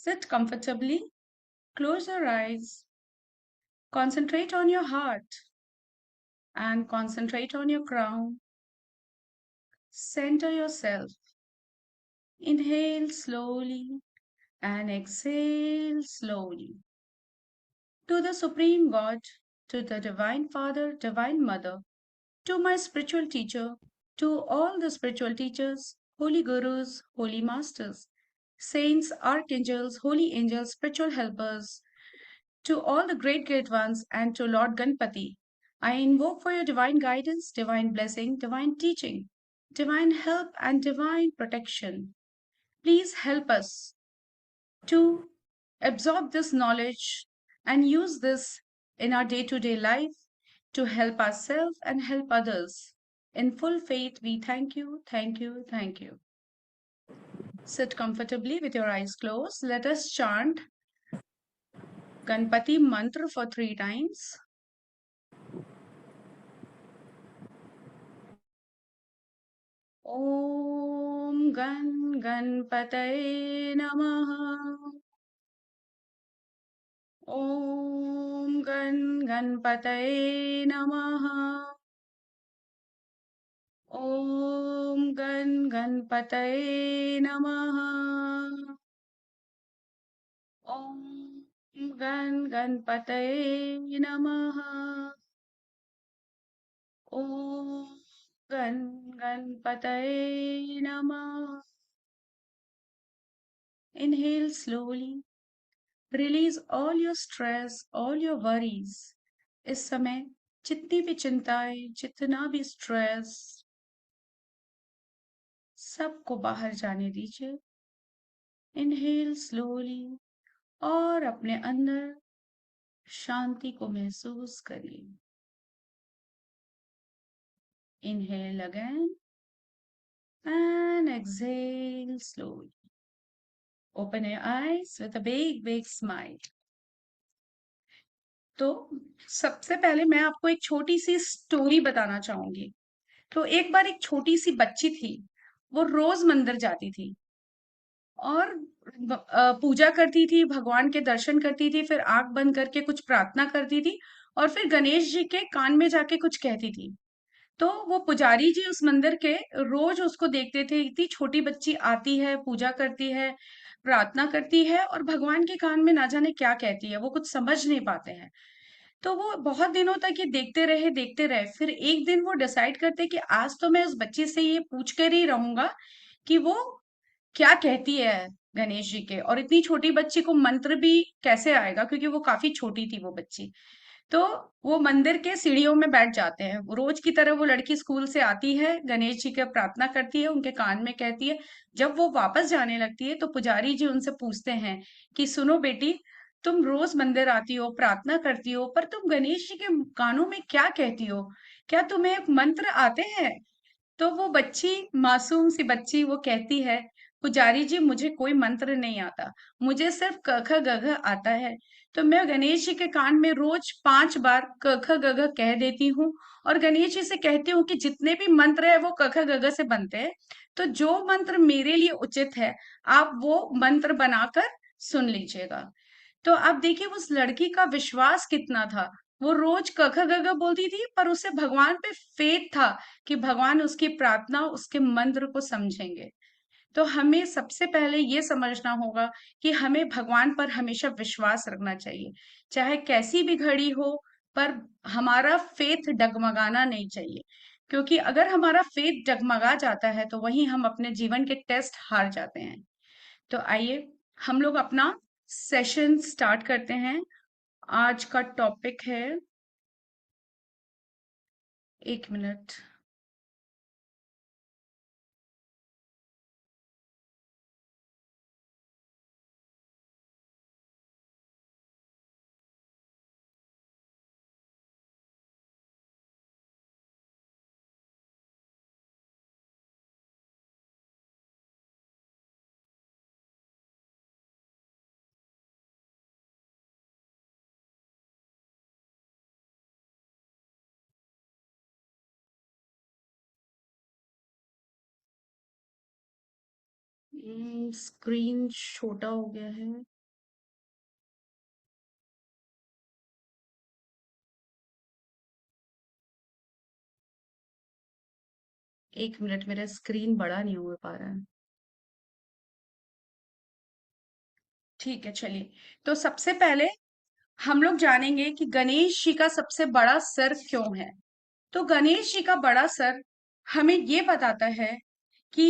Sit comfortably, close your eyes, concentrate on your heart, and concentrate on your crown. Center yourself. Inhale slowly and exhale slowly. To the Supreme God, to the Divine Father, Divine Mother, to my spiritual teacher, to all the spiritual teachers, holy gurus, holy masters, saints, archangels, holy angels, spiritual helpers, to all the great great ones, and to Lord Ganpati, I invoke for your divine guidance, divine blessing, divine teaching, divine help, and divine protection. Please help us to absorb this knowledge and use this in our day to day life to help ourselves and help others. In full faith, we thank you, thank you, thank you. Sit comfortably with your eyes closed. Let us chant Ganpati mantra for 3 times. ॐ गणपतये नमः। ॐ गणपतये नमः। ॐ गणपतये नमः। ॐ गणपतये नमः। ॐ गणपतये नमः। Inhale slowly. Release all your stress, all your worries. इस समय जितनी भी चिंताएं, जितना भी स्ट्रेस, सबको बाहर जाने दीजिए। इनहेल स्लोली और अपने अंदर शांति को महसूस करिए। Inhale again and exhale slowly. Open your eyes with a big smile. तो सबसे पहले मैं आपको एक छोटी सी स्टोरी बताना चाहूंगी। तो एक बार एक छोटी सी बच्ची थी, वो रोज मंदिर जाती थी और पूजा करती थी, भगवान के दर्शन करती थी, फिर आंख बंद करके कुछ प्रार्थना करती थी और फिर गणेश जी के कान में जाके कुछ कहती थी। तो वो पुजारी जी उस मंदिर के रोज उसको देखते थे, इतनी छोटी बच्ची आती है, पूजा करती है, प्रार्थना करती है और भगवान के कान में ना जाने क्या कहती है, वो कुछ समझ नहीं पाते हैं। तो वो बहुत दिनों तक ये देखते रहे। फिर एक दिन वो डिसाइड करते कि आज तो मैं उस बच्ची से ये पूछ कर ही रहूंगा कि वो क्या कहती है गणेश जी के। और इतनी छोटी बच्ची को मंत्र भी कैसे आएगा, क्योंकि वो काफी छोटी थी वो बच्ची। तो वो मंदिर के सीढ़ियों में बैठ जाते हैं, रोज की तरह वो लड़की स्कूल से आती है, गणेश जी का प्रार्थना करती है, उनके कान में कहती है। जब वो वापस जाने लगती है तो पुजारी जी उनसे पूछते हैं कि सुनो बेटी, तुम रोज मंदिर आती हो, प्रार्थना करती हो, पर तुम गणेश जी के कानों में क्या कहती हो? क्या तुम्हें मंत्र आते हैं? तो वो बच्ची, मासूम सी बच्ची, वो कहती है, पुजारी जी मुझे कोई मंत्र नहीं आता, मुझे सिर्फ क ख ग घ आता है। तो मैं गणेश जी के कान में रोज 5 बार क ख ग घ कह देती हूँ और गणेश जी से कहती हूँ कि जितने भी मंत्र है वो क ख ग घ से बनते हैं, तो जो मंत्र मेरे लिए उचित है आप वो मंत्र बनाकर सुन लीजिएगा। तो आप देखिए उस लड़की का विश्वास कितना था। वो रोज क ख ग घ बोलती थी, पर उसे भगवान पे फेथ था कि भगवान उसकी प्रार्थना, उसके मंत्र को समझेंगे। तो हमें सबसे पहले ये समझना होगा कि हमें भगवान पर हमेशा विश्वास रखना चाहिए, चाहे कैसी भी घड़ी हो, पर हमारा फेथ डगमगाना नहीं चाहिए। क्योंकि अगर हमारा फेथ डगमगा जाता है तो वहीं हम अपने जीवन के टेस्ट हार जाते हैं। तो आइए हम लोग अपना सेशन स्टार्ट करते हैं। आज का टॉपिक है, 1 मिनट। स्क्रीन छोटा हो गया है। एक मिनट, मेरा स्क्रीन बड़ा नहीं हो पा रहा है। ठीक है, चलिए। तो सबसे पहले हम लोग जानेंगे कि गणेश जी का सबसे बड़ा सर क्यों है। तो गणेश जी का बड़ा सर हमें ये बताता है कि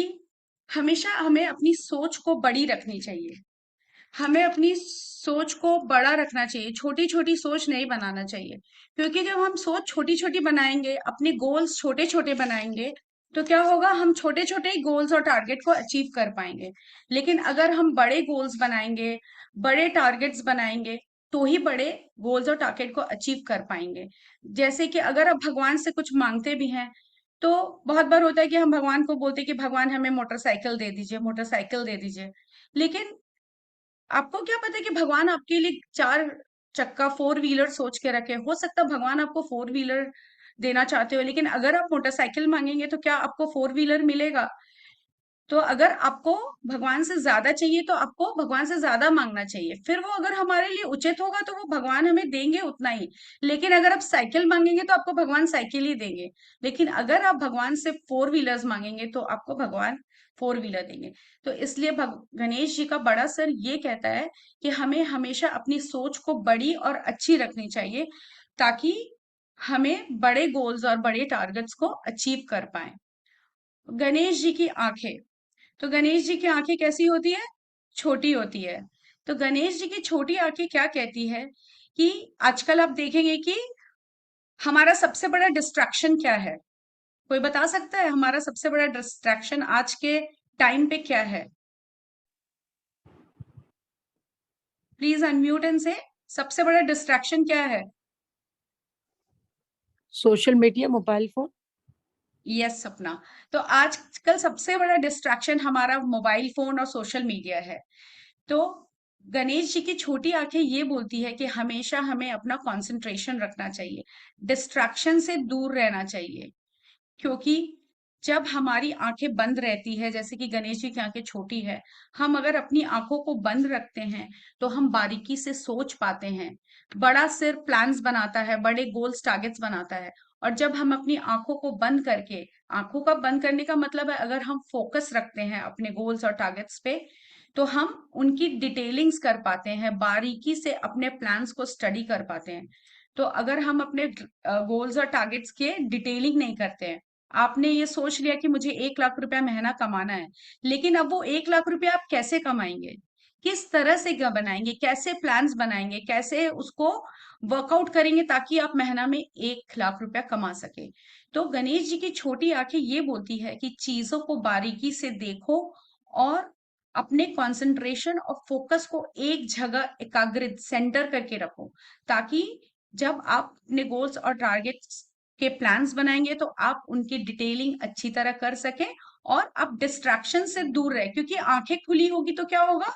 हमेशा हमें अपनी सोच को बड़ी रखनी चाहिए। हमें अपनी सोच को बड़ा रखना चाहिए, छोटी छोटी सोच नहीं बनाना चाहिए। क्योंकि जब हम सोच छोटी छोटी बनाएंगे, अपने गोल्स छोटे छोटे बनाएंगे, तो क्या होगा, हम छोटे छोटे गोल्स और टारगेट को अचीव कर पाएंगे। लेकिन अगर हम बड़े गोल्स बनाएंगे, बड़े टारगेट्स बनाएंगे, तो ही बड़े गोल्स और टारगेट को अचीव कर पाएंगे। जैसे कि अगर आप भगवान से कुछ मांगते भी हैं, तो बहुत बार होता है कि हम भगवान को बोलते हैं कि भगवान हमें मोटरसाइकिल दे दीजिए, मोटरसाइकिल दे दीजिए। लेकिन आपको क्या पता है कि भगवान आपके लिए चार चक्का फोर व्हीलर सोच के रखे। हो सकता है भगवान आपको फोर व्हीलर देना चाहते हो, लेकिन अगर आप मोटरसाइकिल मांगेंगे तो क्या आपको फोर व्हीलर मिलेगा? तो अगर आपको भगवान से ज्यादा चाहिए तो आपको भगवान से ज्यादा मांगना चाहिए, फिर वो अगर हमारे लिए उचित होगा तो वो भगवान हमें देंगे उतना ही। लेकिन अगर आप साइकिल मांगेंगे तो आपको भगवान साइकिल ही देंगे। लेकिन अगर आप भगवान से फोर व्हीलर्स मांगेंगे तो आपको भगवान फोर व्हीलर देंगे। तो इसलिए गणेश जी का बड़ा सर ये कहता है कि हमें हमेशा अपनी सोच को बड़ी और अच्छी रखनी चाहिए, ताकि हमें बड़े गोल्स और बड़े टारगेट्स को अचीव कर पाए। गणेश जी की आंखें। तो गणेश जी की आंखें कैसी होती है? छोटी होती है। तो गणेश जी की छोटी आंखें क्या कहती है कि आजकल आप देखेंगे कि हमारा सबसे बड़ा डिस्ट्रैक्शन क्या है? कोई बता सकता है हमारा सबसे बड़ा डिस्ट्रैक्शन आज के टाइम पे क्या है? प्लीज अनम्यूट एंड से, सबसे बड़ा डिस्ट्रैक्शन क्या है? Social media, mobile phone. Yes सपना। तो आजकल सबसे बड़ा डिस्ट्रैक्शन हमारा मोबाइल फोन और सोशल मीडिया है। तो गणेश जी की छोटी आंखें ये बोलती है कि हमेशा हमें अपना कंसंट्रेशन रखना चाहिए, डिस्ट्रैक्शन से दूर रहना चाहिए। क्योंकि जब हमारी आंखें बंद रहती है, जैसे कि गणेश जी की आंखें छोटी है, हम अगर अपनी आंखों को बंद रखते हैं तो हम बारीकी से सोच पाते हैं। बड़ा सिर प्लान्स बनाता है, बड़े गोल्स टारगेट्स बनाता है। और जब हम अपनी आंखों को बंद करके, आंखों का बंद करने का मतलब है अगर हम फोकस रखते हैं अपने गोल्स और टारगेट्स पे, तो हम उनकी डिटेलिंग्स कर पाते हैं, बारीकी से अपने प्लान्स को स्टडी कर पाते हैं। तो अगर हम अपने गोल्स और टारगेट्स के डिटेलिंग नहीं करते हैं, आपने ये सोच लिया कि मुझे 1 लाख रुपया महीना कमाना है, लेकिन अब वो 1 लाख रुपया आप कैसे कमाएंगे, किस तरह से बनाएंगे, कैसे प्लान्स बनाएंगे, कैसे उसको वर्कआउट करेंगे ताकि आप महीना में 1 लाख रुपया कमा सके। तो गणेश जी की छोटी आंखें ये बोलती है कि चीजों को बारीकी से देखो और अपने कंसंट्रेशन और फोकस को एक जगह एकाग्रित सेंटर करके रखो, ताकि जब आप अपने गोल्स और टारगेट्स के प्लान्स बनाएंगे तो आप उनकी डिटेलिंग अच्छी तरह कर सकें और आप डिस्ट्रैक्शन से दूर रहे। क्योंकि आंखें खुली होगी तो क्या होगा,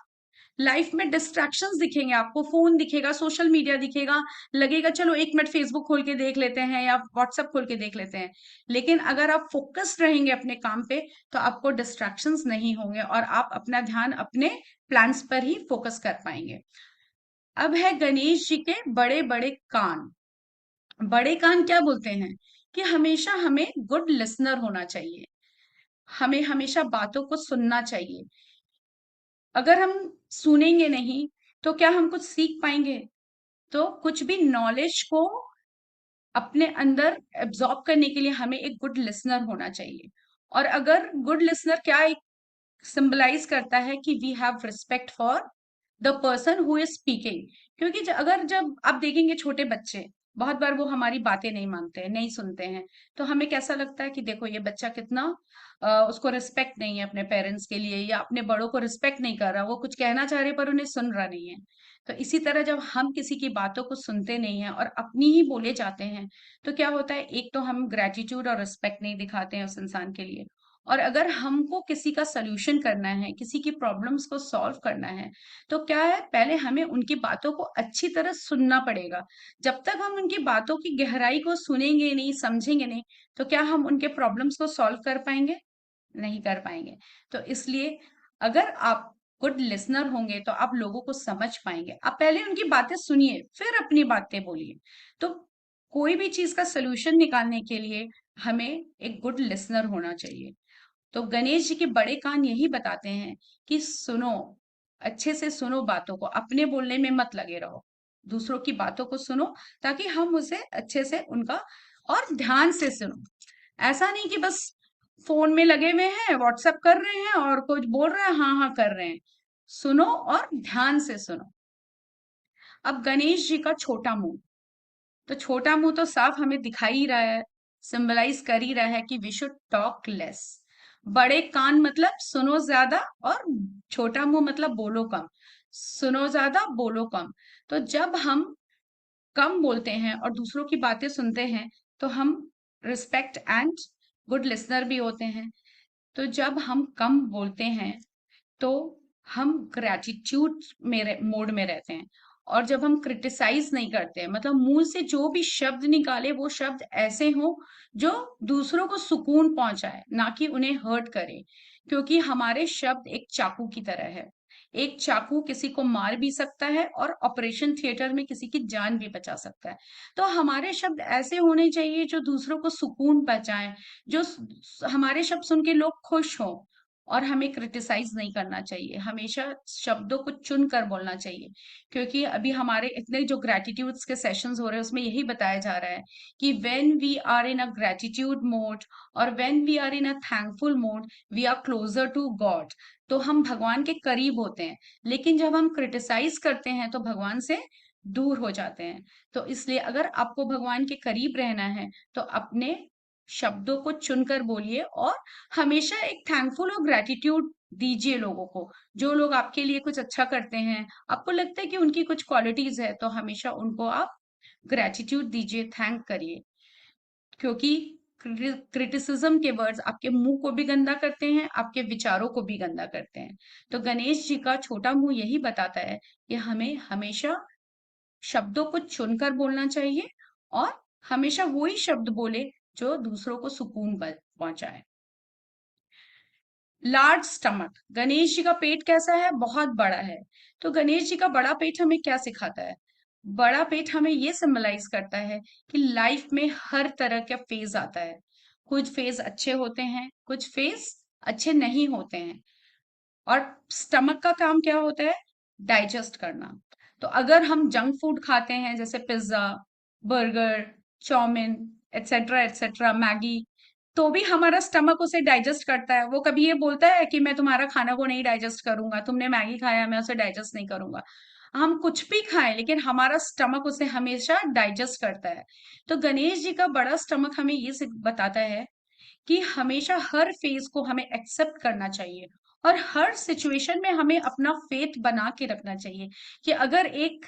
लाइफ में डिस्ट्रैक्शंस दिखेंगे आपको, फोन दिखेगा, सोशल मीडिया दिखेगा, लगेगा चलो 1 मिनट फेसबुक खोल के देख लेते हैं या व्हाट्सएप खोल के देख लेते हैं। लेकिन अगर आप फोकस्ड रहेंगे अपने काम पे तो आपको डिस्ट्रैक्शंस नहीं होंगे और आप अपना ध्यान अपने प्लान्स पर ही फोकस कर पाएंगे। अब है गणेश जी के बड़े बड़े कान। बड़े कान क्या बोलते हैं कि हमेशा हमें गुड लिसनर होना चाहिए, हमें हमेशा बातों को सुनना चाहिए। अगर हम सुनेंगे नहीं तो क्या हम कुछ सीख पाएंगे? तो कुछ भी नॉलेज को अपने अंदर एब्जॉर्ब करने के लिए हमें एक गुड लिसनर होना चाहिए। और अगर गुड लिसनर क्या सिंबलाइज करता है कि we have respect for the person who is speaking. क्योंकि अगर जब आप देखेंगे छोटे बच्चे, बहुत बार वो हमारी बातें नहीं मानते हैं, नहीं सुनते हैं, तो हमें कैसा लगता है कि देखो ये बच्चा कितना उसको रिस्पेक्ट नहीं है अपने पेरेंट्स के लिए, या अपने बड़ों को रिस्पेक्ट नहीं कर रहा, वो कुछ कहना चाह रहे पर उन्हें सुन रहा नहीं है। तो इसी तरह जब हम किसी की बातों को सुनते नहीं हैं और अपनी ही बोले जाते हैं, तो क्या होता है, एक तो हम ग्रेटिट्यूड और रिस्पेक्ट नहीं दिखाते हैं उस इंसान के लिए। और अगर हमको किसी का सल्यूशन करना है, किसी की प्रॉब्लम्स को सॉल्व करना है, तो क्या है, पहले हमें उनकी बातों को अच्छी तरह सुनना पड़ेगा। जब तक हम उनकी बातों की गहराई को सुनेंगे नहीं, समझेंगे नहीं, तो क्या हम उनके प्रॉब्लम्स को सॉल्व कर पाएंगे? नहीं कर पाएंगे। तो इसलिए अगर आप गुड लिसनर होंगे तो आप लोगों को समझ पाएंगे। आप पहले उनकी बातें सुनिए फिर अपनी बातें बोलिए। तो कोई भी चीज का सलूशन निकालने के लिए हमें एक गुड लिसनर होना चाहिए। तो गणेश जी के बड़े कान यही बताते हैं कि सुनो, अच्छे से सुनो बातों को, अपने बोलने में मत लगे रहो, दूसरों की बातों को सुनो, ताकि हम उसे अच्छे से उनका और ध्यान से सुनो। ऐसा नहीं कि बस फोन में लगे हुए हैं, व्हाट्सएप कर रहे हैं और कुछ बोल रहे हैं, हाँ हाँ कर रहे हैं। सुनो और ध्यान से सुनो। अब गणेश जी का छोटा मुंह, तो छोटा मुंह तो साफ हमें दिखाई ही रहा है, सिंबलाइज कर ही रहा है कि वी शुड टॉक लेस। बड़े कान मतलब सुनो ज्यादा, और छोटा मुंह मतलब बोलो कम। सुनो ज्यादा, बोलो कम। तो जब हम कम बोलते हैं और दूसरों की बातें सुनते हैं, तो हम रिस्पेक्ट एंड गुड लिसनर भी होते हैं। तो जब हम कम बोलते हैं, तो हम ग्रेटिट्यूड मोड में रहते हैं। और जब हम क्रिटिसाइज नहीं करते हैं, मतलब मुंह से जो भी शब्द निकाले वो शब्द ऐसे हो जो दूसरों को सुकून पहुंचाए, ना कि उन्हें हर्ट करे। क्योंकि हमारे शब्द एक चाकू की तरह है। एक चाकू किसी को मार भी सकता है और ऑपरेशन थिएटर में किसी की जान भी बचा सकता है। तो हमारे शब्द ऐसे होने चाहिए जो दूसरों को सुकून पहुंचाए, जो हमारे शब्द सुन के लोग खुश हों। और हमें क्रिटिसाइज नहीं करना चाहिए, हमेशा शब्दों को चुन कर बोलना चाहिए। क्योंकि अभी हमारे इतने जो ग्रेटिट्यूड्स के सेशंस हो रहे हैं उसमें यही बताया जा रहा है कि when we are in a gratitude mode और when we are in a thankful mode, we are closer to God. तो हम भगवान के करीब होते हैं। लेकिन जब हम क्रिटिसाइज करते हैं तो भगवान से दूर हो जाते हैं। तो इसलिए अगर आपको भगवान के करीब रहना है, तो अपने शब्दों को चुनकर बोलिए, और हमेशा एक थैंकफुल और ग्रेटिट्यूड दीजिए लोगों को। जो लोग आपके लिए कुछ अच्छा करते हैं, आपको लगता है कि उनकी कुछ क्वालिटीज है, तो हमेशा उनको आप ग्रेटिट्यूड दीजिए, थैंक करिए। क्योंकि क्रिटिसिज्म के वर्ड्स आपके मुंह को भी गंदा करते हैं, आपके विचारों को भी गंदा करते हैं। तो गणेश जी का छोटा मुंह यही बताता है कि हमें हमेशा शब्दों को चुनकर बोलना चाहिए, और हमेशा वही शब्द बोले जो दूसरों को सुकून पहुंचाए। लार्ज स्टमक, गणेश जी का पेट कैसा है? बहुत बड़ा है। तो गणेश जी का बड़ा पेट हमें क्या सिखाता है? बड़ा पेट हमें ये सिंबलाइज करता है कि लाइफ में हर तरह का फेज आता है। कुछ फेज अच्छे होते हैं, कुछ फेज अच्छे नहीं होते हैं। और स्टमक का काम क्या होता है? डाइजेस्ट करना। तो अगर हम जंक फूड खाते हैं, जैसे pizza, burger, chow mein, etcetera etcetera, Maggi, तो भी हमारा स्टमक उसे डाइजेस्ट करता है। वो कभी ये बोलता है कि मैं तुम्हारा खाना को नहीं डाइजेस्ट करूंगा, तुमने मैगी खाया मैं उसे डाइजेस्ट नहीं करूंगा। हम कुछ भी खाएं, लेकिन हमारा स्टमक उसे हमेशा डाइजेस्ट करता है। तो गणेश जी का बड़ा स्टमक हमें ये बताता है कि हमेशा हर फेज को हमें एक्सेप्ट करना चाहिए, और हर सिचुएशन में हमें अपना फेथ बना के रखना चाहिए कि अगर एक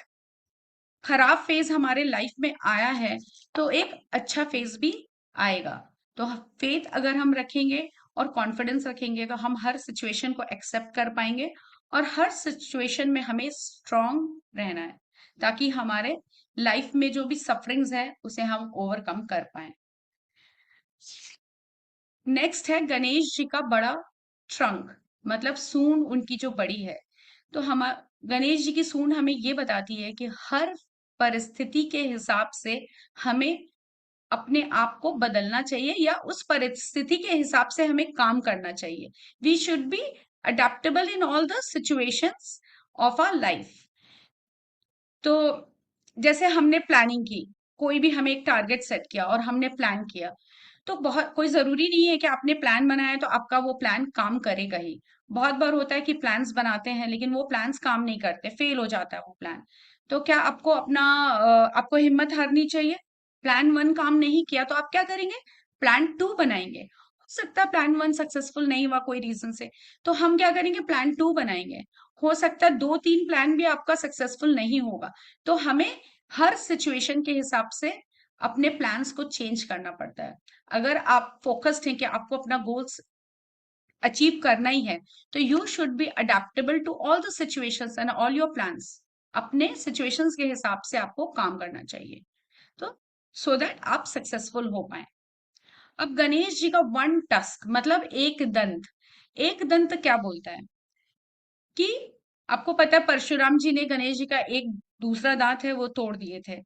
खराब फेज हमारे लाइफ में आया है, तो एक अच्छा फेज भी आएगा। तो फेथ अगर हम रखेंगे और कॉन्फिडेंस रखेंगे, तो हम हर सिचुएशन को एक्सेप्ट कर पाएंगे। और हर सिचुएशन में हमें स्ट्रांग रहना है, ताकि हमारे लाइफ में जो भी सफरिंग्स है उसे हम ओवरकम कर पाए। नेक्स्ट है गणेश जी का बड़ा ट्रंक, मतलब सूंड उनकी जो बड़ी है। तो हम गणेश जी की सूंड हमें ये बताती है कि हर परिस्थिति के हिसाब से हमें अपने आप को बदलना चाहिए, या उस परिस्थिति के हिसाब से हमें काम करना चाहिए। We should be adaptable in all the situations of our life. तो जैसे हमने प्लानिंग की, कोई भी हमें एक टारगेट सेट किया और हमने प्लान किया, तो बहुत कोई जरूरी नहीं है कि आपने प्लान बनाया तो आपका वो प्लान काम करेगा ही। बहुत बार होता है कि प्लान्स बनाते हैं लेकिन वो प्लान्स काम नहीं करते, फेल हो जाता है वो प्लान। तो क्या आपको आपको हिम्मत हारनी चाहिए? प्लान वन काम नहीं किया तो आप क्या करेंगे? प्लान टू बनाएंगे। हो सकता है प्लान वन सक्सेसफुल नहीं हुआ कोई रीजन से, तो हम क्या करेंगे? प्लान टू बनाएंगे। हो सकता है दो तीन प्लान भी आपका सक्सेसफुल नहीं होगा। तो हमें हर सिचुएशन के हिसाब से अपने प्लान्स को चेंज करना पड़ता है। अगर आप फोकस्ड हैं कि आपको अपना गोल्स अचीव करना ही है, तो you should be adaptable to all the situations and all your plans. अपने सिचुएशंस के हिसाब से आपको काम करना चाहिए, तो सो दैट आप सक्सेसफुल हो पाए। अब गणेश जी का वन टस्क मतलब एक दंत। एक दंत क्या बोलता है कि आपको पता है परशुराम जी ने गणेश जी का एक दूसरा दांत है वो तोड़ दिए थे।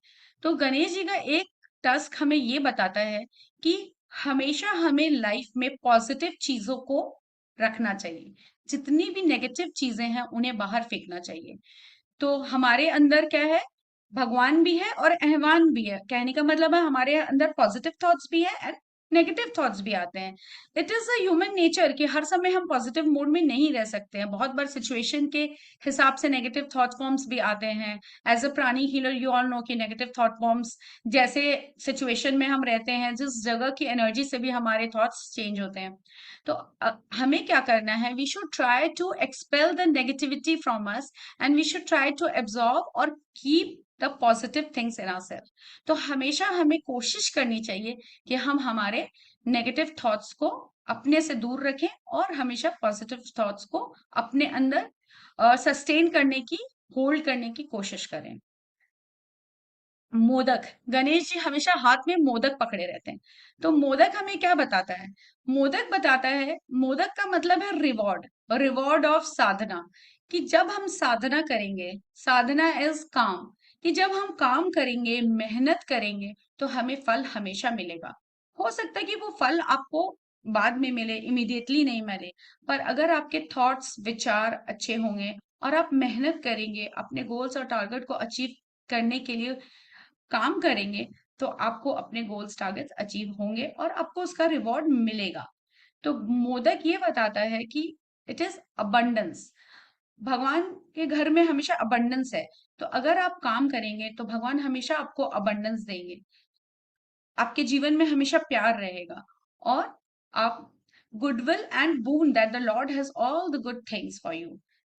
तो गणेश जी का एक टस्क हमें ये बताता है कि हमेशा हमें लाइफ में पॉजिटिव चीजों को रखना चाहिए। जितनी भी नेगेटिव चीजें हैं उन्हें बाहर फेंकना चाहिए। तो हमारे अंदर क्या है, भगवान भी है और अहवान भी है। कहने का मतलब है हमारे अंदर पॉजिटिव थॉट्स भी है एंड नेगेटिव थॉट्स भी आते हैं। It is a human nature कि हर समय हम पॉजिटिव मोड में नहीं रह सकते हैं। बहुत बार सिचुएशन के हिसाब से नेगेटिव थॉट फॉर्म्स भी आते हैं। एज अ प्राणी हीलर यू ऑल नो कि नेगेटिव थॉट फॉर्म्स जैसे सिचुएशन में हम रहते हैं, जिस जगह की एनर्जी से भी हमारे थॉट्स चेंज होते हैं। तो हमें क्या करना है, we should try to expel the negativity from us and we should try to absorb और keep the positive things in ourselves. तो हमेशा हमें कोशिश करनी चाहिए कि हम हमारे नेगेटिव थॉट्स को अपने से दूर रखें और हमेशा पॉजिटिव थॉट्स को अपने अंदर सस्टेन करने की, होल्ड करने की कोशिश करें। मोदक, गणेश जी हमेशा हाथ में मोदक पकड़े रहते हैं। तो मोदक हमें क्या बताता है, मोदक बताता है, मोदक का मतलब है रिवॉर्ड, रिवॉर्ड ऑफ साधना। कि जब हम साधना करेंगे, साधना इज काम, कि जब हम काम करेंगे, मेहनत करेंगे, तो हमें फल हमेशा मिलेगा। हो सकता है कि वो फल आपको बाद में मिले, इमीडिएटली नहीं मिले, पर अगर आपके थॉट्स, विचार अच्छे होंगे और आप मेहनत करेंगे, अपने गोल्स और टारगेट को अचीव करने के लिए काम करेंगे, तो आपको अपने गोल्स टारगेट्स अचीव होंगे और आपको उसका रिवॉर्ड मिलेगा। तो मोदक ये बताता है कि इट इज अबंडेंस। भगवान के घर में हमेशा अबंडेंस है। तो अगर आप काम करेंगे तो भगवान हमेशा आपको अबंडेंस देंगे, आपके जीवन में हमेशा प्यार रहेगा और आप goodwill and boon that the Lord has all the good things for you.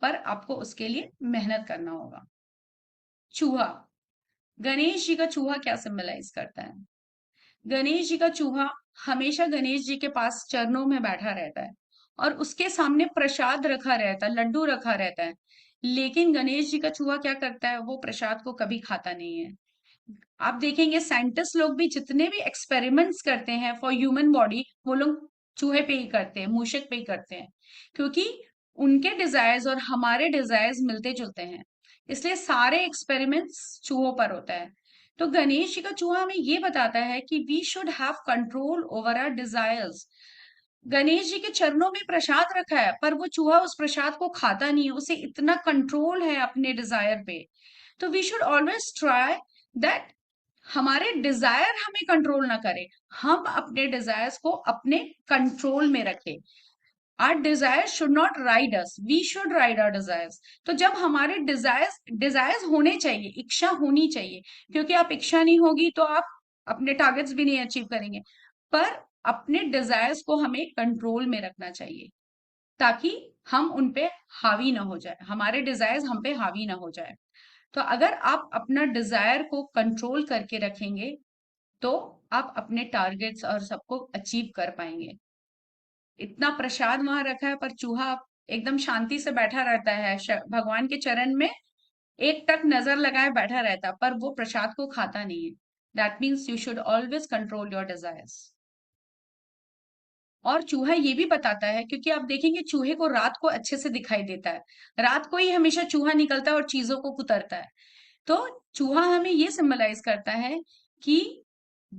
पर आपको उसके लिए मेहनत करना होगा। चूहा, गणेश जी का चूहा क्या सिंबलाइज करता है? गणेश जी का चूहा हमेशा गणेश जी के पास चरणों में बैठा रहता है और उसके सामने प्रसाद रखा रहता है, लड्डू रखा रहता है। लेकिन गणेश जी का चूहा क्या करता है, वो प्रसाद को कभी खाता नहीं है। आप देखेंगे साइंटिस्ट लोग भी जितने भी एक्सपेरिमेंट्स करते हैं फॉर ह्यूमन बॉडी, वो लोग चूहे पे ही करते हैं, मूषक पे ही करते हैं। क्योंकि उनके डिजायर्स और हमारे डिजायर्स मिलते जुलते हैं, इसलिए सारे एक्सपेरिमेंट्स चूहों पर होता है। तो गणेश जी का चूहा हमें ये बताता है कि we should have control over our desires. Ganesh ji के चरणों में प्रसाद रखा है, पर वो चूहा उस प्रसाद को खाता नहीं है, उसे इतना कंट्रोल है अपने डिजायर पे। तो we should always try that हमारे डिजायर हमें कंट्रोल ना करे, हम अपने डिजायर्स को अपने कंट्रोल में रखें। Our desire should not ride us, we should ride our desires. तो जब हमारे डिजायर्स डिजायर्स होने चाहिए, इच्छा होनी चाहिए, क्योंकि आप इच्छा नहीं होगी तो आप अपने टारगेट्स भी नहीं अचीव करेंगे। पर अपने डिजायर्स को हमें कंट्रोल में रखना चाहिए ताकि हम उन पे हावी ना हो जाए, हमारे डिजायर्स हम पे हावी ना हो जाए। तो अगर आप अपना डिजायर को कंट्रोल करके रखेंगे तो आप अपने टारगेट्स और सबको अचीव कर पाएंगे। इतना प्रसाद वहां रखा है पर चूहा एकदम शांति से बैठा रहता है, भगवान के चरण में एक टक नजर लगाए बैठा रहता है, पर वो प्रसाद को खाता नहीं है। That means you should always control your desires. और चूहा ये भी बताता है, क्योंकि आप देखेंगे चूहे को रात को अच्छे से दिखाई देता है, रात को ही हमेशा चूहा निकलता है और चीजों को कुतरता है। तो चूहा हमें ये सिंबलाइज करता है कि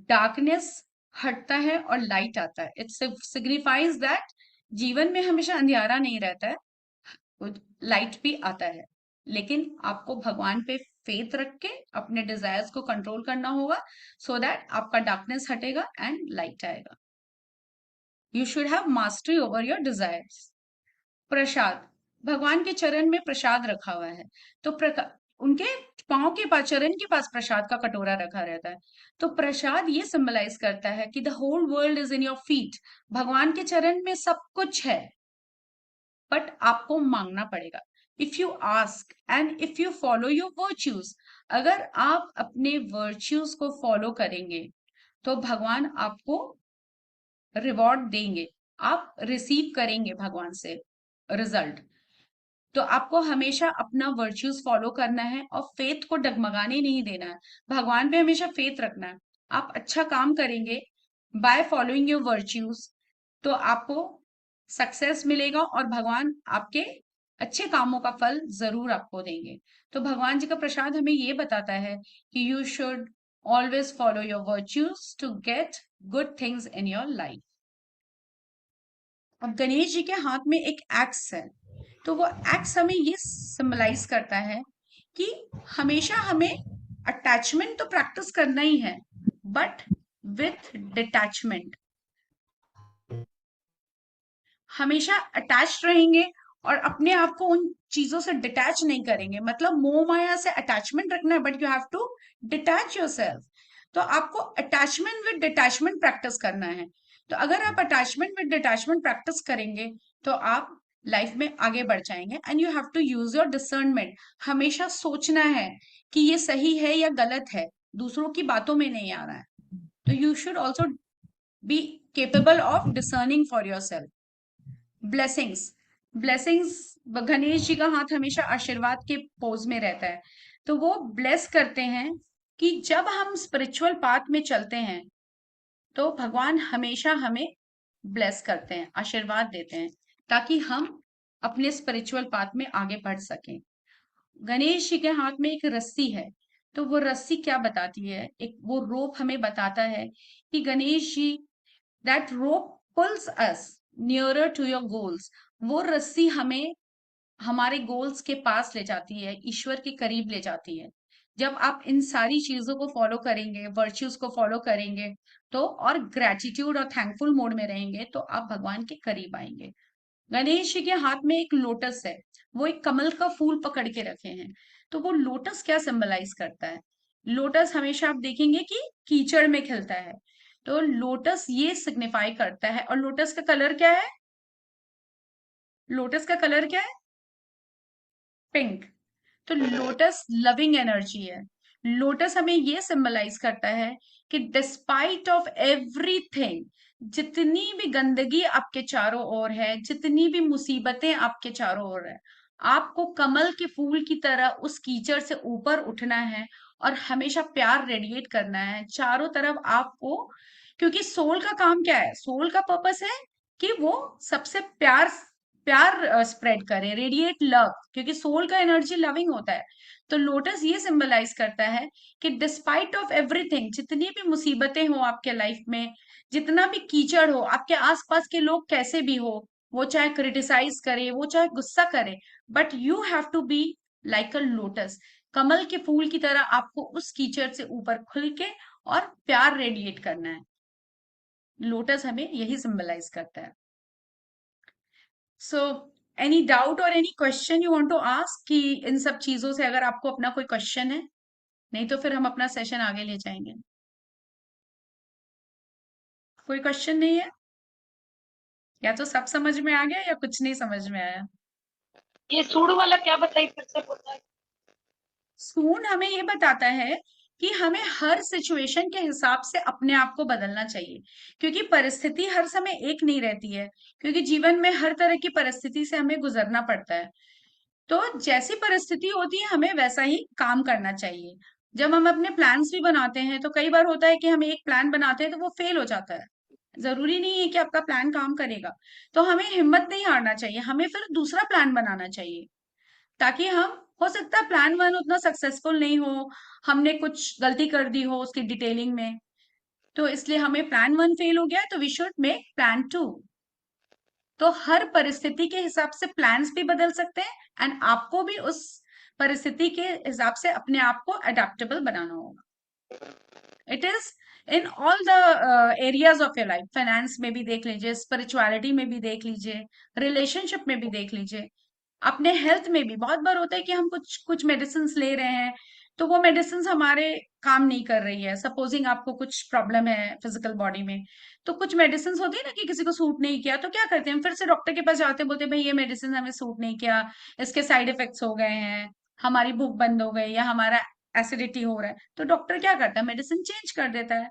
डार्कनेस हटता है और लाइट आता है। इट सिग्निफाइज दैट जीवन में हमेशा अंधियारा नहीं रहता है, लाइट भी आता है। लेकिन आपको भगवान पे फेथ रख के अपने डिजायर्स को कंट्रोल करना होगा, सो दैट आपका डार्कनेस हटेगा एंड लाइट आएगा। You should have mastery over your desires. प्रसाद, भगवान के चरण में प्रसाद रखा हुआ है। तो उनके पांव के पास, चरण के पास प्रसाद का कटोरा रखा रहता है। तो प्रसाद ये सिंबलाइज करता है कि the whole world is in your feet. भगवान के चरण में सब कुछ है, बट आपको मांगना पड़ेगा। If you ask and if you follow your virtues, अगर आप अपने वर्च्यूज को फॉलो करेंगे तो भगवान आपको रिवॉर्ड देंगे, आप रिसीव करेंगे भगवान से रिजल्ट। तो आपको हमेशा अपना वर्च्यूज फॉलो करना है और फेथ को डगमगाने नहीं देना है, भगवान पे हमेशा फेथ रखना है। आप अच्छा काम करेंगे बाय फॉलोइंग योर वर्च्यूज, तो आपको सक्सेस मिलेगा और भगवान आपके अच्छे कामों का फल जरूर आपको देंगे। तो भगवान जी का प्रसाद हमें ये बताता है कि you should always follow your virtues to get good things in your life. अब गणेश जी के हाथ में एक एक्स है, तो वो एक्स हमें ये सिंबलाइज करता है कि हमेशा हमें अटैचमेंट तो प्रैक्टिस करना ही है, बट विथ डिटैचमेंट। हमेशा अटैच रहेंगे और अपने आप को उन चीजों से डिटैच नहीं करेंगे। मतलब मोह माया से अटैचमेंट रखना है, but you have to detach yourself. तो आपको अटैचमेंट विद डिटैचमेंट प्रैक्टिस करना है। तो अगर आप अटैचमेंट विद डिटैचमेंट प्रैक्टिस करेंगे तो आप लाइफ में आगे बढ़ जाएंगे। And you have to use your discernment. हमेशा सोचना है कि ये सही है या गलत है, दूसरों की बातों में नहीं आना है। तो you should also be capable of discerning for yourself. Blessings. Blessings, Ganesh ji का हाथ हमेशा आशीर्वाद के पोज में रहता है। तो वो ब्लेस करते हैं कि जब हम स्पिरिचुअल पाथ में चलते हैं तो भगवान हमेशा हमें ब्लेस करते हैं, आशीर्वाद देते हैं, ताकि हम अपने स्पिरिचुअल पाथ में आगे बढ़ सकें। गणेश जी के हाथ में एक रस्सी है। तो वो रस्सी क्या बताती है? एक वो रोप हमें बताता है कि Ganesh ji, that rope pulls us nearer to your goals. वो रस्सी हमें हमारे गोल्स के पास ले जाती है, ईश्वर के करीब ले जाती है। जब आप इन सारी चीजों को फॉलो करेंगे, वर्च्यूज को फॉलो करेंगे, तो और ग्रेटिट्यूड और थैंकफुल मोड में रहेंगे, तो आप भगवान के करीब आएंगे। गणेश जी के हाथ में एक लोटस है। वो एक कमल का फूल पकड़ के रखे हैं। तो वो लोटस क्या सिंबलाइज करता है? लोटस हमेशा आप देखेंगे कि कीचड़ में खिलता है। तो लोटस ये सिग्निफाई करता है। और लोटस का कलर क्या है? लोटस का कलर क्या है? पिंक। तो लोटस लविंग एनर्जी है। लोटस हमें ये सिंबलाइज करता है कि डिस्पाइट ऑफ एवरीथिंग, जितनी भी गंदगी आपके चारों ओर है, जितनी भी मुसीबतें आपके चारों ओर है, आपको कमल के फूल की तरह उस कीचड़ से ऊपर उठना है और हमेशा प्यार रेडिएट करना है चारों तरफ आपको। क्योंकि सोल का काम क्या है? सोल का पर्पस है कि वो सबसे प्यार प्यार स्प्रेड करे, रेडिएट लव, क्योंकि सोल का एनर्जी लविंग होता है। तो लोटस ये सिंबलाइज करता है कि डिस्पाइट ऑफ एवरीथिंग, जितनी भी मुसीबतें हो आपके लाइफ में, जितना भी कीचड़ हो, आपके आसपास के लोग कैसे भी हो, वो चाहे क्रिटिसाइज करे, वो चाहे गुस्सा करे, but you have to be like a lotus. कमल के फूल की तरह आपको उस कीचड़ से ऊपर खुल के और प्यार रेडिएट करना है। लोटस हमें यही सिंबलाइज करता है। सो एनी डाउट और any question you want to ask, कि इन सब चीजों से अगर आपको अपना कोई क्वेश्चन है? नहीं तो फिर हम अपना सेशन आगे ले जाएंगे। कोई क्वेश्चन नहीं है? या तो सब समझ में आ गया या कुछ नहीं समझ में आया। ये सूड वाला क्या बताइए, फिर से बोलना है। सूंड हमें ये बताता है कि हमें हर सिचुएशन के हिसाब से अपने आप को बदलना चाहिए, क्योंकि परिस्थिति हर समय एक नहीं रहती है। क्योंकि जीवन में हर तरह की परिस्थिति से हमें गुजरना पड़ता है। तो जैसी परिस्थिति होती है हमें वैसा ही काम करना चाहिए। जब हम अपने प्लान्स भी बनाते हैं तो कई बार होता है कि हम एक प्लान बनाते हैं तो वो फेल हो जाता है। जरूरी नहीं है कि आपका प्लान काम करेगा। तो हमें हिम्मत नहीं हारना चाहिए, हमें फिर दूसरा प्लान बनाना चाहिए, ताकि हम, हो सकता है प्लान वन उतना सक्सेसफुल नहीं हो, हमने कुछ गलती कर दी हो उसकी डिटेलिंग में, तो इसलिए हमें प्लान वन फेल हो गया तो we should make plan two. तो हर परिस्थिति के हिसाब से प्लान्स भी बदल सकते हैं, एंड आपको भी उस परिस्थिति के हिसाब से अपने आप को अडेप्टेबल बनाना होगा। It is in all the areas of your life. Finance में भी देख लीजिए, स्पिरिचुअलिटी में भी देख लीजिए, रिलेशनशिप में भी देख लीजिए, अपने हेल्थ में भी। बहुत बार होता है कि हम कुछ कुछ मेडिसिन ले रहे हैं, तो वो मेडिसिन हमारे काम नहीं कर रही है। सपोजिंग आपको कुछ प्रॉब्लम है फिजिकल बॉडी में, तो कुछ मेडिसिन होती है ना कि किसी को सूट नहीं किया, तो क्या करते हैं, फिर से डॉक्टर के पास जाते हैं, बोलते हैं भाई ये मेडिसिन हमें सूट नहीं किया, इसके साइड इफेक्ट्स हो गए हैं, हमारी भूख बंद हो गई या हमारा एसिडिटी हो रहा है। तो डॉक्टर क्या करता है, मेडिसिन चेंज कर देता है।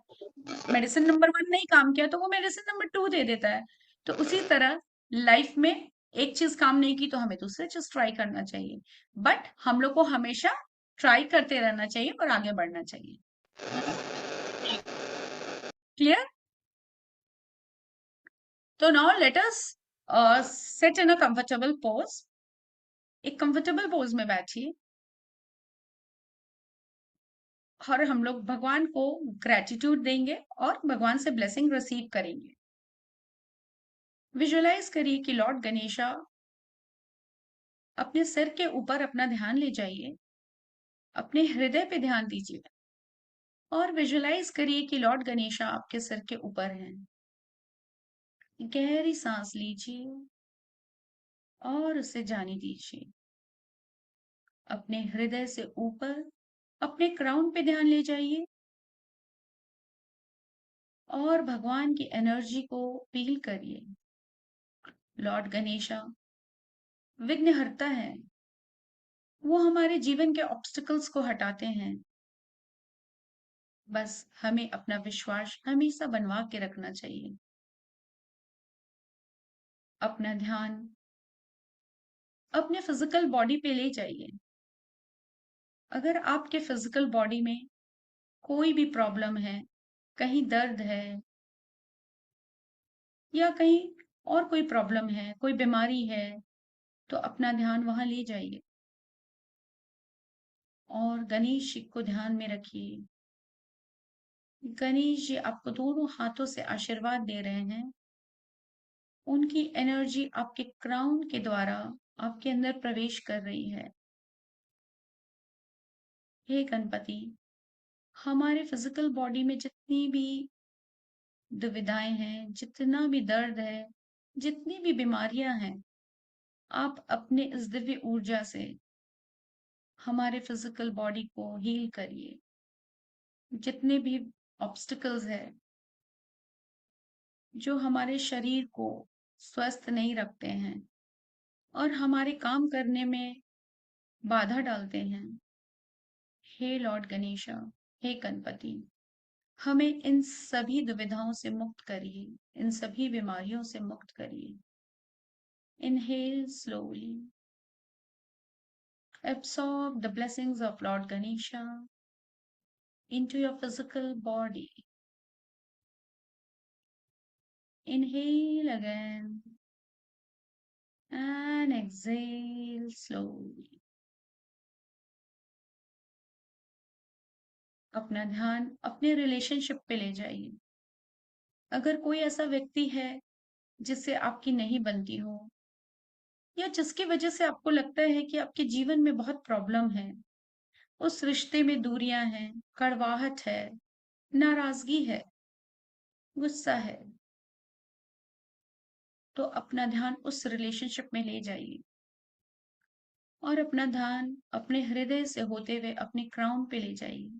मेडिसिन नंबर वन नहीं काम किया तो वो मेडिसिन नंबर टू दे देता है। तो उसी तरह लाइफ में एक चीज काम नहीं की तो हमें दूसरी चीज ट्राई करना चाहिए, बट हम लोग को हमेशा ट्राई करते रहना चाहिए और आगे बढ़ना चाहिए। क्लियर? तो now let us sit in a comfortable pose. एक कंफर्टेबल पोज में बैठिए। और हम लोग भगवान को ग्रेटिट्यूड देंगे और भगवान से ब्लेसिंग रिसीव करेंगे। विजुअलाइज करिए कि लॉर्ड गणेशा अपने सिर के ऊपर अपना ध्यान ले जाइए, अपने हृदय पे ध्यान दीजिए और विजुअलाइज करिए कि लॉर्ड गणेशा आपके सिर के ऊपर हैं। गहरी सांस लीजिए और उसे जाने दीजिए। अपने हृदय से ऊपर अपने क्राउन पे ध्यान ले जाइए और भगवान की एनर्जी को फील करिए। लॉर्ड गणेशा विघ्नहर्ता है, वो हमारे जीवन के ऑब्स्टिकल्स को हटाते हैं। बस हमें अपना विश्वास हमेशा बनवा के रखना चाहिए। अपना ध्यान अपने फिजिकल बॉडी पे ले जाइए। अगर आपके फिजिकल बॉडी में कोई भी प्रॉब्लम है, कहीं दर्द है या कहीं और कोई प्रॉब्लम है, कोई बीमारी है, तो अपना ध्यान वहां ले जाइए और गणेश जी को ध्यान में रखिए। गणेश जी आपको दोनों हाथों से आशीर्वाद दे रहे हैं। उनकी एनर्जी आपके क्राउन के द्वारा आपके अंदर प्रवेश कर रही है। हे गणपति, हमारे फिजिकल बॉडी में जितनी भी दुविधाएं हैं, जितना भी दर्द है, जितनी भी बीमारियां हैं, आप अपने इस दिव्य ऊर्जा से हमारे फिजिकल बॉडी को हील करिए। जितने भी ऑब्स्टिकल्स है जो हमारे शरीर को स्वस्थ नहीं रखते हैं और हमारे काम करने में बाधा डालते हैं, हे लॉर्ड गणेशा, हे गणपति, हमें इन सभी दुविधाओं से मुक्त करिए, इन सभी बीमारियों से मुक्त करिए। Inhale slowly. Absorb the blessings of Lord Ganesha into your physical body. Inhale again and exhale slowly. अपना ध्यान अपने रिलेशनशिप पे ले जाइए। अगर कोई ऐसा व्यक्ति है जिससे आपकी नहीं बनती हो या जिसकी वजह से आपको लगता है कि आपके जीवन में बहुत प्रॉब्लम है, उस रिश्ते में दूरियां हैं, कड़वाहट है, नाराजगी है, गुस्सा है, तो अपना ध्यान उस रिलेशनशिप में ले जाइए और अपना ध्यान अपने हृदय से होते हुए अपने क्राउन पे ले जाइए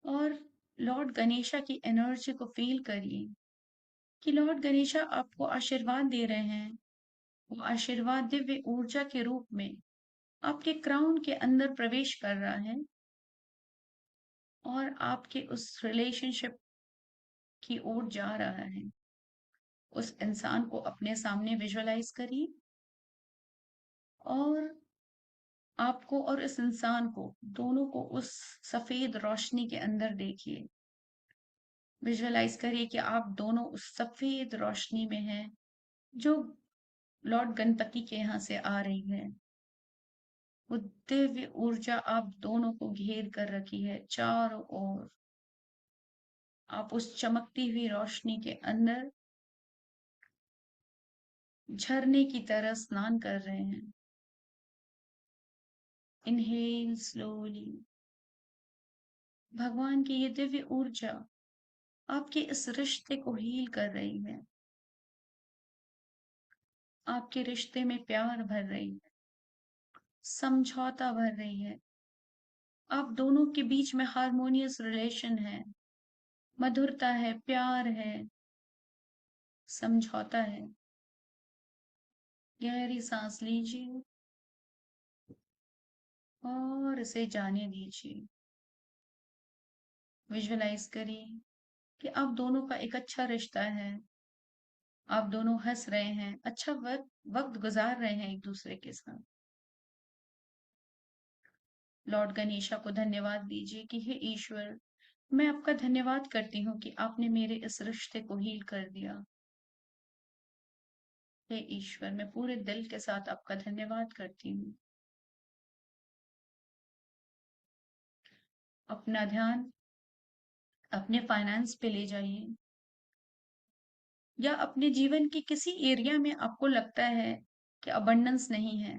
और लॉर्ड गणेशा की एनर्जी को फील करिए कि लॉर्ड गणेशा आपको आशीर्वाद दे रहे हैं। वो आशीर्वाद दिव्य ऊर्जा के रूप में आपके क्राउन के अंदर प्रवेश कर रहा है और आपके उस रिलेशनशिप की ओर जा रहा है। उस इंसान को अपने सामने विजुअलाइज करिए और आपको और इस इंसान को दोनों को उस सफेद रोशनी के अंदर देखिए। विजुअलाइज करिए कि आप दोनों उस सफेद रोशनी में हैं जो लॉर्ड गणपति के यहाँ से आ रही है। वो दिव्य ऊर्जा आप दोनों को घेर कर रखी है चारों ओर। आप उस चमकती हुई रोशनी के अंदर झरने की तरह स्नान कर रहे हैं। Inhale slowly. भगवान की ये दिव्य ऊर्जा आपके इस रिश्ते को हील कर रही है। आपके रिश्ते में प्यार भर रही है, समझौता भर रही है। आप दोनों के बीच में हार्मोनियस रिलेशन है, मधुरता है, प्यार है, समझौता है। गहरी सांस लीजिए और इसे जाने दीजिए। विजुअलाइज करिए कि आप दोनों का एक अच्छा रिश्ता है। आप दोनों हंस रहे हैं, अच्छा वक्त वक्त गुजार रहे हैं एक दूसरे के साथ। लॉर्ड गणेशा को धन्यवाद दीजिए कि हे ईश्वर, मैं आपका धन्यवाद करती हूँ कि आपने मेरे इस रिश्ते को हील कर दिया। हे ईश्वर, मैं पूरे दिल के साथ आपका धन्यवाद करती हूँ। अपना ध्यान अपने फाइनेंस पे ले जाइए, या अपने जीवन के किसी एरिया में आपको लगता है कि अबंडेंस नहीं है,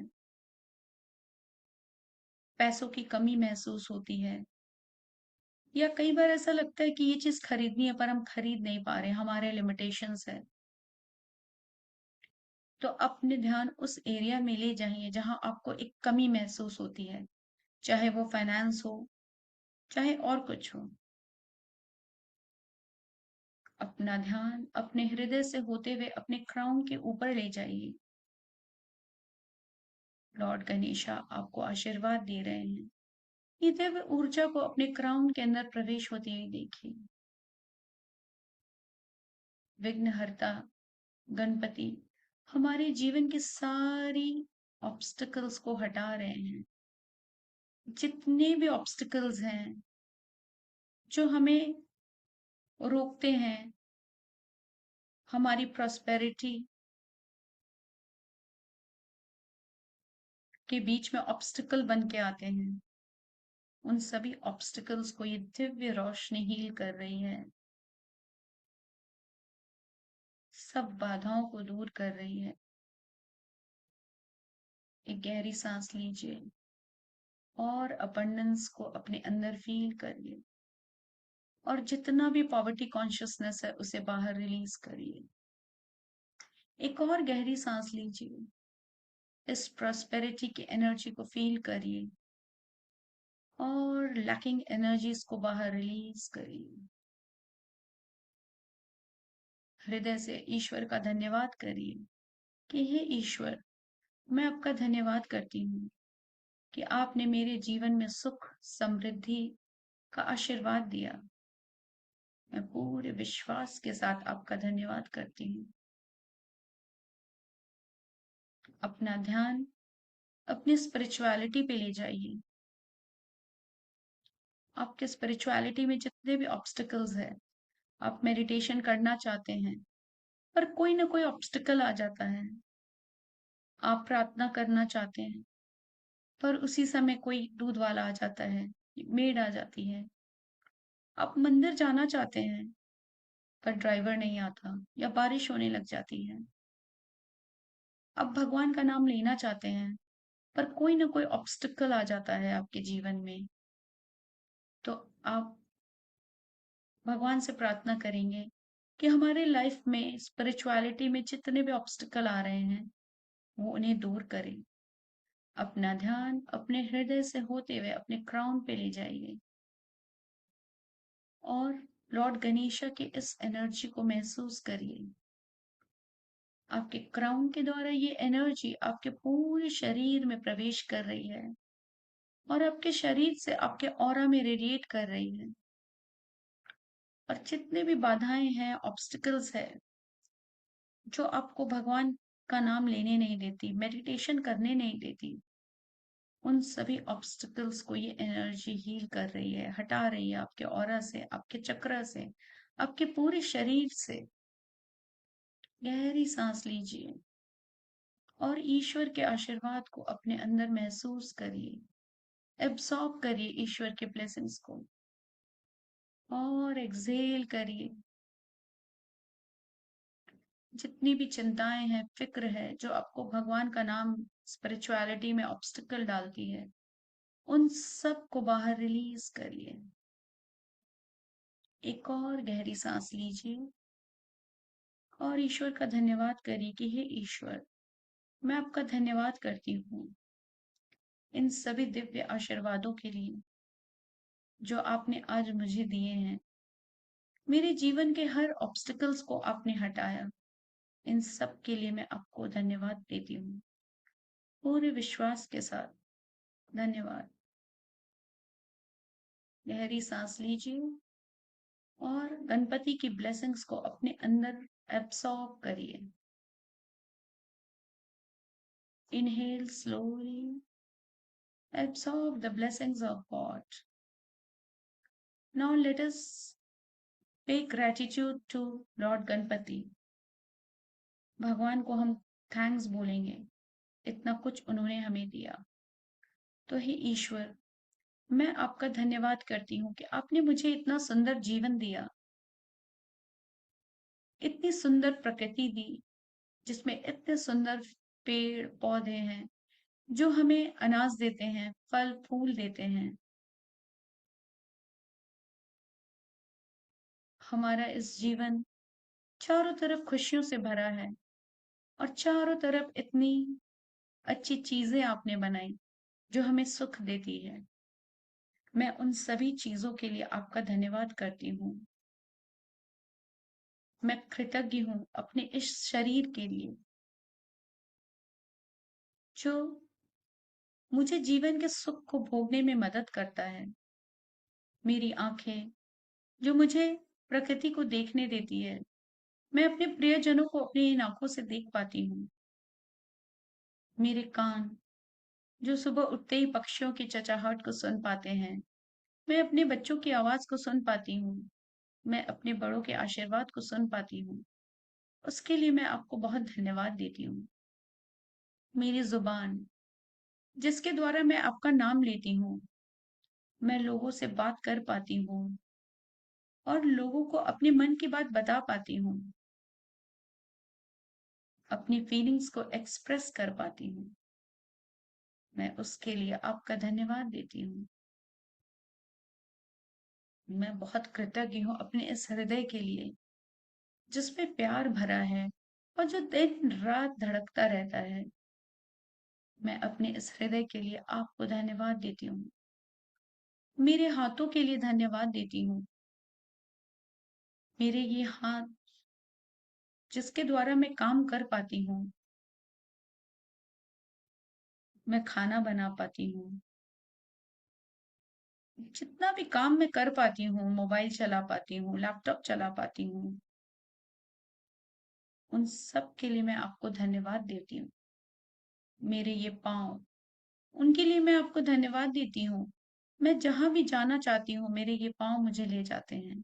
पैसों की कमी महसूस होती है, या कई बार ऐसा लगता है कि ये चीज खरीदनी है पर हम खरीद नहीं पा रहे, हमारे लिमिटेशंस है। तो अपने ध्यान उस एरिया में ले जाइए जहां आपको एक कमी महसूस होती है, चाहे वो फाइनेंस हो, चाहे और कुछ हो। अपना ध्यान अपने हृदय से होते हुए अपने क्राउन के ऊपर ले जाइए। लॉर्ड गणेशा आपको आशीर्वाद दे रहे हैं। ये दिव्य ऊर्जा को अपने क्राउन के अंदर प्रवेश होती हुई देखिए। विघ्नहर्ता गणपति हमारे जीवन की सारी ऑब्स्टिकल्स को हटा रहे हैं। जितने भी ऑब्स्टिकल्स हैं जो हमें रोकते हैं, हमारी प्रॉस्पेरिटी के बीच में ऑब्स्टिकल बन के आते हैं, उन सभी ऑब्स्टिकल्स को ये दिव्य रोशनी हील कर रही है, सब बाधाओं को दूर कर रही है। एक गहरी सांस लीजिए और अबंडेंस को अपने अंदर फील करिए, और जितना भी पॉवर्टी कॉन्शियसनेस है उसे बाहर रिलीज करिए। एक और गहरी सांस लीजिए, इस प्रॉस्पेरिटी की एनर्जी को फील करिए और लैकिंग एनर्जीज को बाहर रिलीज करिए। हृदय से ईश्वर का धन्यवाद करिए कि हे ईश्वर, मैं आपका धन्यवाद करती हूँ कि आपने मेरे जीवन में सुख समृद्धि का आशीर्वाद दिया। मैं पूरे विश्वास के साथ आपका धन्यवाद करती हूँ। अपना ध्यान अपनी स्पिरिचुअलिटी पे ले जाइए। आपके स्पिरिचुअलिटी में जितने भी ऑब्स्टिकल्स हैं, आप मेडिटेशन करना चाहते हैं पर कोई ना कोई ऑब्स्टिकल आ जाता है। आप प्रार्थना करना चाहते हैं पर उसी समय कोई दूध वाला आ जाता है, मेड आ जाती है। आप मंदिर जाना चाहते हैं पर ड्राइवर नहीं आता या बारिश होने लग जाती है। आप भगवान का नाम लेना चाहते हैं पर कोई ना कोई ऑब्स्टिकल आ जाता है आपके जीवन में। तो आप भगवान से प्रार्थना करेंगे कि हमारे लाइफ में स्पिरिचुअलिटी में जितने भी ऑब्स्टिकल आ रहे हैं वो उन्हें दूर करें। अपना ध्यान अपने हृदय से होते हुए अपने क्राउन पे ले जाइए और लॉर्ड गणेशा की इस एनर्जी को महसूस करिए। आपके क्राउन के द्वारा ये एनर्जी आपके पूरे शरीर में प्रवेश कर रही है और आपके शरीर से आपके ऑरा में रेडिएट कर रही है। और जितने भी बाधाएं हैं, ऑब्स्टिकल्स है जो आपको भगवान का नाम लेने नहीं देती, मेडिटेशन करने नहीं देती, उन सभी ऑब्स्टिकल्स को ये एनर्जी हील कर रही है, हटा रही है आपके ऑरा से, आपके चक्र से, आपके पूरे शरीर से। गहरी सांस लीजिए और ईश्वर के आशीर्वाद को अपने अंदर महसूस करिए। एब्सॉर्ब करिए ईश्वर के ब्लेसिंग्स को और एक्सेल करिए। जितनी भी चिंताएं हैं, फिक्र है जो आपको भगवान का नाम स्पिरिचुअलिटी में ऑब्स्टिकल डालती है, उन सब को बाहर रिलीज करिए। एक और गहरी सांस लीजिए और ईश्वर का धन्यवाद करिए कि हे ईश्वर, मैं आपका धन्यवाद करती हूँ इन सभी दिव्य आशीर्वादों के लिए जो आपने आज मुझे दिए हैं। मेरे जीवन के हर ऑब्स्टिकल्स को आपने हटाया, इन सब के लिए मैं आपको धन्यवाद देती हूँ पूरे विश्वास के साथ। धन्यवाद। गहरी सांस लीजिए और गणपति की ब्लेसिंग्स को अपने अंदर एब्सॉर्ब करिए। Inhale slowly, absorb the blessings of God. Now let us pay gratitude to Lord Ganpati. भगवान को हम थैंक्स बोलेंगे, इतना कुछ उन्होंने हमें दिया। तो हे ईश्वर, मैं आपका धन्यवाद करती हूँ कि आपने मुझे इतना सुंदर जीवन दिया, इतनी सुंदर प्रकृति दी, जिसमें इतने सुंदर पेड़ पौधे हैं जो हमें अनाज देते हैं, फल फूल देते हैं। हमारा इस जीवन चारों तरफ खुशियों से भरा है और चारों तरफ इतनी अच्छी चीजें आपने बनाई जो हमें सुख देती है। मैं उन सभी चीजों के लिए आपका धन्यवाद करती हूँ। मैं कृतज्ञ हूँ अपने इस शरीर के लिए जो मुझे जीवन के सुख को भोगने में मदद करता है। मेरी आंखें जो मुझे प्रकृति को देखने देती है। मैं अपने प्रियजनों को अपनी इन आंखों से देख पाती हूँ। मेरे कान जो सुबह उठते ही पक्षियों की चहचहाहट को सुन पाते हैं। मैं अपने बच्चों की आवाज को सुन पाती हूँ। मैं अपने बड़ों के आशीर्वाद को सुन पाती हूँ। उसके लिए मैं आपको बहुत धन्यवाद देती हूँ। मेरी जुबान जिसके द्वारा मैं आपका नाम लेती हूँ, मैं लोगों से बात कर पाती हूँ और लोगों को अपने मन की बात बता पाती हूँ, अपनी फीलिंग्स को एक्सप्रेस कर पाती हूँ। मैं उसके लिए आपका धन्यवाद देती हूँ। मैं बहुत कृतज्ञ हूँ अपने इस हृदय के लिए जिसमें प्यार भरा है और जो दिन रात धड़कता रहता है। मैं अपने इस हृदय के लिए आपको धन्यवाद देती हूँ। मेरे हाथों के लिए धन्यवाद देती हूँ। मेरे ये हाथ जिसके द्वारा मैं काम कर पाती हूँ। मैं खाना बना पाती हूँ। जितना भी काम मैं कर पाती हूँ, मोबाइल चला पाती हूँ, लैपटॉप चला पाती हूँ, उन सब के लिए मैं आपको धन्यवाद देती हूँ। मेरे ये पाँव, उनके लिए मैं आपको धन्यवाद देती हूँ। मैं जहां भी जाना चाहती हूँ, मेरे ये पाँव मुझे ले जाते हैं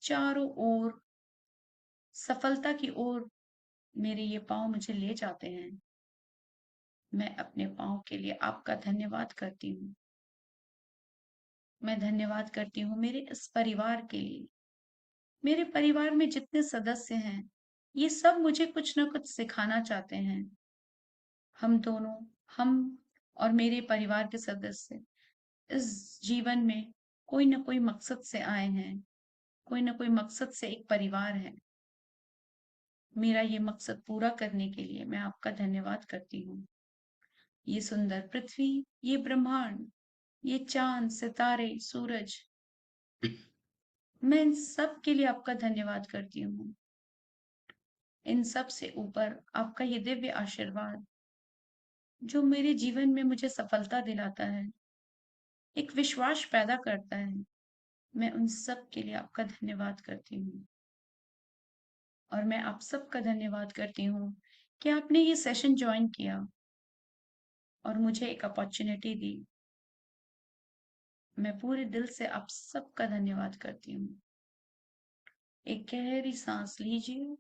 चारों ओर, सफलता की ओर। मेरे ये पाँव मुझे ले जाते हैं। मैं अपने पाँव के लिए आपका धन्यवाद करती हूँ। मैं धन्यवाद करती हूँ मेरे इस परिवार के लिए। मेरे परिवार में जितने सदस्य हैं, ये सब मुझे कुछ ना कुछ सिखाना चाहते हैं। हम दोनों, हम और मेरे परिवार के सदस्य इस जीवन में कोई ना कोई मकसद से आए हैं। कोई ना कोई मकसद से एक परिवार है। मेरा ये मकसद पूरा करने के लिए मैं आपका धन्यवाद करती हूँ। ये सुंदर पृथ्वी, ये ब्रह्मांड, ये चांद, सितारे, सूरज, मैं इन सब के लिए आपका धन्यवाद करती हूँ। इन सब से ऊपर आपका ये दिव्य आशीर्वाद जो मेरे जीवन में मुझे सफलता दिलाता है, एक विश्वास पैदा करता है। मैं उन सब के लिए आपका धन्यवाद करती हूँ। और मैं आप सबका धन्यवाद करती हूँ कि आपने ये सेशन ज्वाइन किया और मुझे एक अपॉर्चुनिटी दी। मैं पूरे दिल से आप सबका धन्यवाद करती हूँ। एक गहरी सांस लीजिए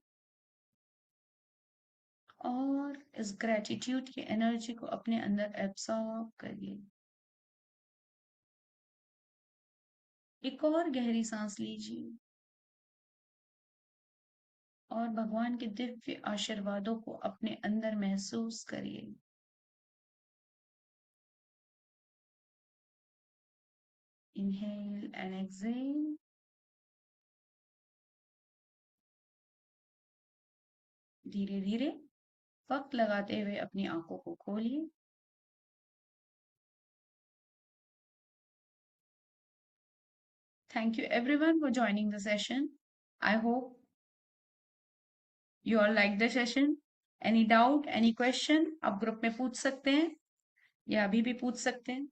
और इस ग्रेटिट्यूड की एनर्जी को अपने अंदर एब्सॉर्ब करिए। एक और गहरी सांस लीजिए और भगवान के दिव्य आशीर्वादों को अपने अंदर महसूस करिए। Inhale and exhale. धीरे धीरे वक्त लगाते हुए अपनी आंखों को खोलिए। Thank you everyone for joining the session. I hope you all like the session. Any doubt, any question, आप ग्रुप में पूछ सकते हैं या अभी भी पूछ सकते हैं।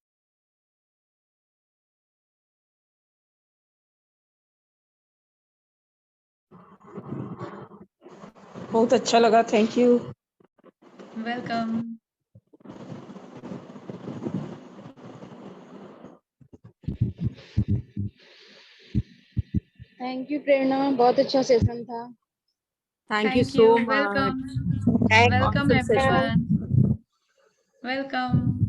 बहुत अच्छा लगा, thank you. Welcome. Thank you Prerna, बहुत अच्छा सेशन था। Thank you Thank so you. Much. Welcome. Welcome Awesome session. everyone. Welcome.